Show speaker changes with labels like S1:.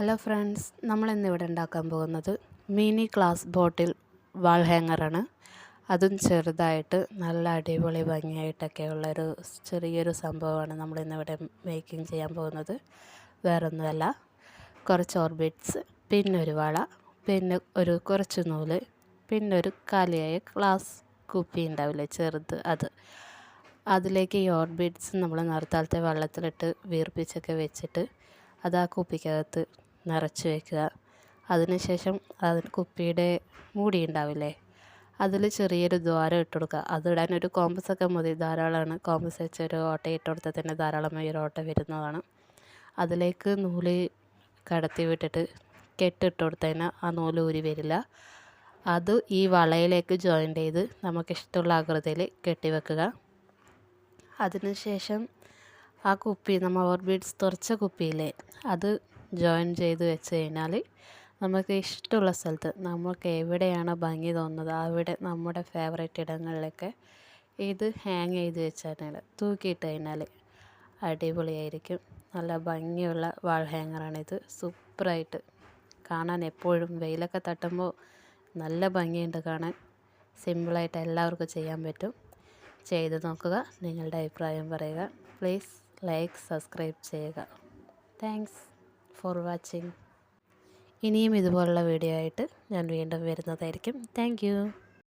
S1: Hello friends, നമ്മളിന്നിവിടെ ഉണ്ടാക്കാൻ പോകുന്നത് mini glass ബോട്ടിൽ വാൾ ഹാങ്ങറാണ്. അതും ചെറുതായിട്ട് നല്ല അടിപൊളി ഭംഗിയായിട്ടൊക്കെ ഉള്ളൊരു ചെറിയൊരു സംഭവമാണ് നമ്മളിന്നിവിടെ മേക്കിംഗ് ചെയ്യാൻ പോകുന്നത്. വേറൊന്നുമല്ല, കുറച്ച് ഓർബിറ്റ്സ്, പിന്നെ ഒരു വള, പിന്നെ കുറച്ച് നൂല്, പിന്നെ ഒരു കാലിയായ ഗ്ലാസ് കുപ്പി ഉണ്ടാവില്ലേ ചെറുത്, അതിലേക്ക് ഈ ഓർബിറ്റ്സ് നമ്മൾ നേരത്തെ വെള്ളത്തിലിട്ട് വീർപ്പിച്ചൊക്കെ വെച്ചിട്ട് അത് ആ കുപ്പിക്കകത്ത് നിറച്ച് വയ്ക്കുക. അതിനുശേഷം കുപ്പിയുടെ മൂടി ഉണ്ടാവില്ലേ, അതിൽ ചെറിയൊരു ദ്വാരം ഇട്ട് കൊടുക്കുക. അതിടാൻ ഒരു കോമ്പസൊക്കെ മതി, ധാരാളമാണ്. കോമ്പസ് വെച്ചൊരു ഓട്ട ഇട്ട് കൊടുത്താൽ തന്നെ ധാരാളമായി ഒരു ഓട്ട വരുന്നതാണ്. അതിലേക്ക് നൂല് കടത്തി വിട്ടിട്ട് കെട്ടിട്ട് കൊടുത്തതിനാൽ ആ നൂല് ഊരി വരില്ല. അത് ഈ വളയിലേക്ക് ജോയിൻ്റ് ചെയ്ത് നമുക്കിഷ്ടമുള്ള ആകൃതിയിൽ കെട്ടിവെക്കുക. അതിനുശേഷം ആ കുപ്പി, നമ്മൾ ഓർബിറ്റ്സ് തുറച്ച കുപ്പിയില്ലേ, അത് ജോയിൻ ചെയ്ത് വെച്ച് കഴിഞ്ഞാൽ നമുക്ക് ഇഷ്ടമുള്ള സ്ഥലത്ത് നമുക്ക് എവിടെയാണോ ഭംഗി തോന്നുന്നത് അവിടെ നമ്മുടെ ഫേവറേറ്റ് ഇടങ്ങളിലൊക്കെ ഇത് ഹാങ് ചെയ്ത് വെച്ചാൽ തൂക്കിയിട്ട് കഴിഞ്ഞാൽ അടിപൊളിയായിരിക്കും. നല്ല ഭംഗിയുള്ള വാൾ ഹാങ്ങറാണിത്. സൂപ്പറായിട്ട് കാണാൻ, എപ്പോഴും വെയിലൊക്കെ തട്ടുമ്പോൾ നല്ല ഭംഗിയുണ്ട് കാണാൻ. സിമ്പിളായിട്ട് എല്ലാവർക്കും ചെയ്യാൻ പറ്റും. ചെയ്ത് നോക്കുക, നിങ്ങളുടെ അഭിപ്രായം പറയുക. പ്ലീസ് ലൈക്ക്, സബ്സ്ക്രൈബ് ചെയ്യുക. Thanks for watching. ഇനിയും ഇതുപോലുള്ള വീഡിയോ ആയിട്ട് ഞാൻ വീണ്ടും വരുന്നതായിരിക്കും. Thank you.